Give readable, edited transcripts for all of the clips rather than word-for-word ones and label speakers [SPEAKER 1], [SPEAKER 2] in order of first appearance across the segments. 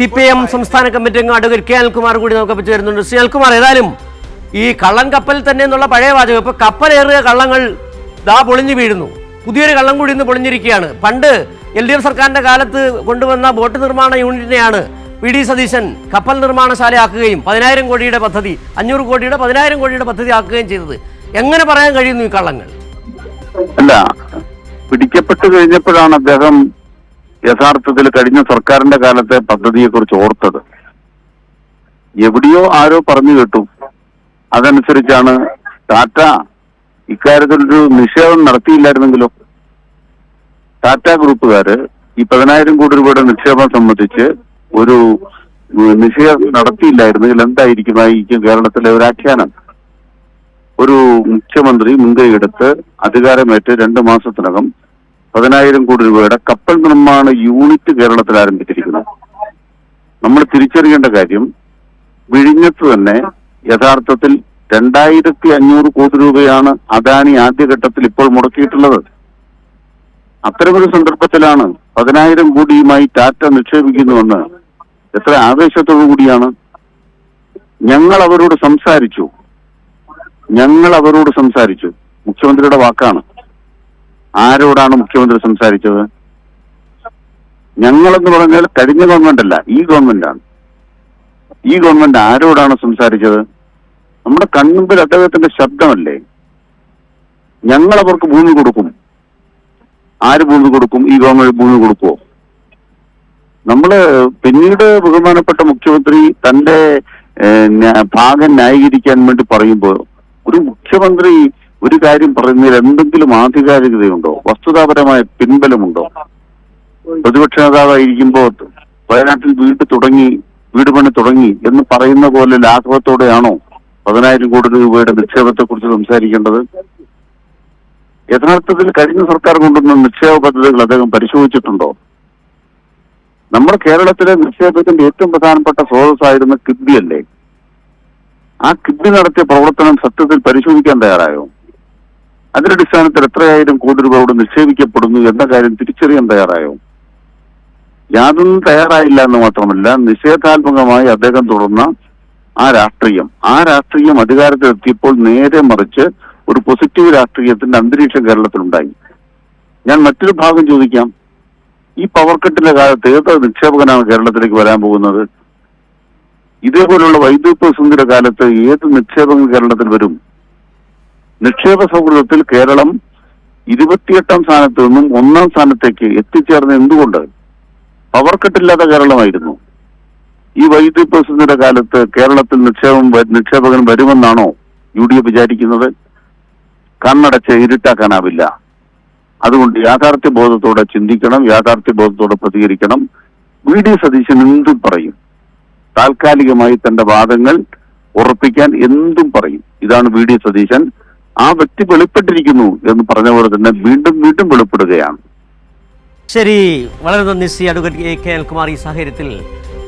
[SPEAKER 1] CPM സംസ്ഥാന committee അംഗം advocate K Anilkumar കൂടി നമുക്ക് ചേരുന്നുണ്ട്. ശ്രീ അനിൽകുമാർ, ഏതായാലും ഈ കള്ളൻ കപ്പൽ തന്നെ എന്നുള്ള പഴയ വാചകം ഇപ്പൊ കപ്പലേറിയ കള്ളങ്ങൾ ദാ പൊളിഞ്ഞു വീഴുന്നു. പുതിയൊരു കള്ളം കൂടി ഇന്ന് പൊളിഞ്ഞിരിക്കുകയാണ്. പണ്ട് LDF സർക്കാരിന്റെ കാലത്ത് കൊണ്ടുവന്ന ബോട്ട് നിർമ്മാണ യൂണിറ്റിനെയാണ് PD സതീശൻ കപ്പൽ നിർമ്മാണശാലയാക്കുകയും 10,000 കോടിയുടെ പദ്ധതി 500 കോടിയുടെ 10,000 കോടിയുടെ പദ്ധതി ആക്കുകയും ചെയ്തത്. എങ്ങനെ പറയാൻ കഴിയുന്നു ഈ കള്ളങ്ങൾ?
[SPEAKER 2] അല്ല, പിടിക്കപ്പെട്ടു കഴിഞ്ഞപ്പോഴാണ് അദ്ദേഹം യഥാർത്ഥത്തിൽ കഴിഞ്ഞ സർക്കാരിന്റെ കാലത്തെ പദ്ധതിയെക്കുറിച്ച് ഓർത്തത്. എവിടെയോ ആരോ പറഞ്ഞു കേട്ടു. അതനുസരിച്ചാണ് ടാറ്റ ഇക്കാര്യത്തിലൊരു നിഷേധം നടത്തിയില്ലായിരുന്നെങ്കിലോ. ടാറ്റ ഗ്രൂപ്പുകാര് ഈ 10,000 കോടി രൂപയുടെ നിക്ഷേപം സംബന്ധിച്ച് ഒരു നിഷേധം നടത്തിയില്ലായിരുന്നെങ്കിൽ എന്തായിരിക്കും കേരളത്തിലെ ഒരു ആഖ്യാനം. ഒരു മുഖ്യമന്ത്രി മുൻകൈയെടുത്ത് അധികാരമേറ്റ് 2 മാസത്തിനകം 10,000 കോടി രൂപയുടെ കപ്പൽ നിർമ്മാണ യൂണിറ്റ് കേരളത്തിൽ ആരംഭിച്ചിരിക്കുന്നു. നമ്മൾ തിരിച്ചറിയേണ്ട കാര്യം, വിഴിഞ്ഞത്ത് തന്നെ യഥാർത്ഥത്തിൽ 2,500 കോടി രൂപയാണ് അദാനി ആദ്യഘട്ടത്തിൽ ഇപ്പോൾ മുടക്കിയിട്ടുള്ളത്. അത്തരമൊരു സന്ദർഭത്തിലാണ് 10,000 കോടിയുമായി ടാറ്റ നിക്ഷേപിക്കുന്നുവെന്ന് എത്ര ആവേശത്തോടു കൂടിയാണ്. ഞങ്ങൾ അവരോട് സംസാരിച്ചു. മുഖ്യമന്ത്രിയുടെ വാക്കാണ്. ആരോടാണ് മുഖ്യമന്ത്രി സംസാരിച്ചത്? ഞങ്ങളെന്ന് പറഞ്ഞാൽ കഴിഞ്ഞ ഗവൺമെന്റ് അല്ല, ഈ ഗവൺമെന്റാണ്. ഈ ഗവൺമെന്റ് ആരോടാണ് സംസാരിച്ചത്? നമ്മുടെ കൺമുമ്പിൽ അദ്ദേഹത്തിന്റെ ശബ്ദമല്ലേ. ഞങ്ങൾ അവർക്ക് ഭൂമി കൊടുക്കും. ആര് ഭൂമി കൊടുക്കും? ഈ ഗവൺമെന്റ് ഭൂമി കൊടുക്കുമോ? നമ്മള് പിന്നീട് ബഹുമാനപ്പെട്ട മുഖ്യമന്ത്രി തന്റെ ഭാഗം ന്യായീകരിക്കാൻ വേണ്ടി പറയുമ്പോൾ, ഒരു മുഖ്യമന്ത്രി ഒരു കാര്യം പറയുന്നതിൽ എന്തെങ്കിലും ആധികാരികതയുണ്ടോ? വസ്തുതാപരമായ പിൻബലമുണ്ടോ? പ്രതിപക്ഷ നേതാവായിരിക്കുമ്പോൾ വയനാട്ടിൽ വീട് പണി തുടങ്ങി എന്ന് പറയുന്ന പോലെ ലാഘവത്തോടെയാണോ 10,000 കോടി രൂപയുടെ നിക്ഷേപത്തെ കുറിച്ച് സംസാരിക്കേണ്ടത്? യഥാർത്ഥത്തിൽ കഴിഞ്ഞ സർക്കാർ കൊണ്ടുവന്ന നിക്ഷേപ പദ്ധതികൾ അദ്ദേഹം പരിശോധിച്ചിട്ടുണ്ടോ? നമ്മുടെ കേരളത്തിലെ നിക്ഷേപത്തിന്റെ ഏറ്റവും പ്രധാനപ്പെട്ട സ്രോതസ്സായിരുന്ന കിഫ്ബി അല്ലേ? ആ കിഫ്ബി നടത്തിയ പ്രവർത്തനം സത്യത്തിൽ പരിശോധിക്കാൻ തയ്യാറായോ? അതിന്റെ അടിസ്ഥാനത്തിൽ എത്രയായിരം കോടി രൂപ അവിടെ നിക്ഷേപിക്കപ്പെടുന്നു എന്ന കാര്യം തിരിച്ചറിയാൻ തയ്യാറായോ? യാതൊന്നും തയ്യാറായില്ല എന്ന് മാത്രമല്ല, നിഷേധാത്മകമായി അദ്ദേഹം തുടർന്ന ആ രാഷ്ട്രീയം അധികാരത്തിലെത്തിയപ്പോൾ നേരെ മറിച്ച് ഒരു പോസിറ്റീവ് രാഷ്ട്രീയത്തിന്റെ അന്തരീക്ഷം കേരളത്തിലുണ്ടായി. ഞാൻ മറ്റൊരു ഭാഗം ചോദിക്കാം. ഈ പവർ കട്ടിന്റെ കാലത്ത് ഏത് നിക്ഷേപകനാണ് കേരളത്തിലേക്ക് വരാൻ പോകുന്നത്? ഇതേപോലുള്ള വൈദ്യുത പ്രതിസന്ധിയുടെ കാലത്ത് ഏത് നിക്ഷേപകൻ കേരളത്തിൽ വരും? നിക്ഷേപ സൗഹൃദത്തിൽ കേരളം 28ാം സ്ഥാനത്ത് നിന്നും 1ാം സ്ഥാനത്തേക്ക് എത്തിച്ചേർന്ന എന്തുകൊണ്ട്? പവർ കട്ടില്ലാത്ത കേരളമായിരുന്നു. ഈ വൈദ്യുത പ്രതിസന്ധിയുടെ കാലത്ത് കേരളത്തിൽ നിക്ഷേപകൻ വരുമെന്നാണോ UDF വിചാരിക്കുന്നത്? കണ്ണടച്ച് ഇരുട്ടാക്കാനാവില്ല. അതുകൊണ്ട് യാഥാർത്ഥ്യബോധത്തോടെ ചിന്തിക്കണം, യാഥാർത്ഥ്യബോധത്തോടെ പ്രതികരിക്കണം. VD സതീശൻ എന്തും പറയും. താൽക്കാലികമായി തന്റെ വാദങ്ങൾ ഉറപ്പിക്കാൻ എന്തും പറയും. ഇതാണ് VD സതീശൻ. ആ വ്യക്തി വെളിപ്പെട്ടിരിക്കുന്നു എന്ന് പറഞ്ഞ പോലെ തന്നെ വീണ്ടും വെളിപ്പെടുകയാണ്.
[SPEAKER 1] ശരി, വളരെ നന്ദി ശ്രീ അഡ്വക്കേറ്റ് കെ അനിൽകുമാർ ഈ സാഹചര്യത്തിൽ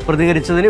[SPEAKER 1] പ്രതികരിച്ചതിന്.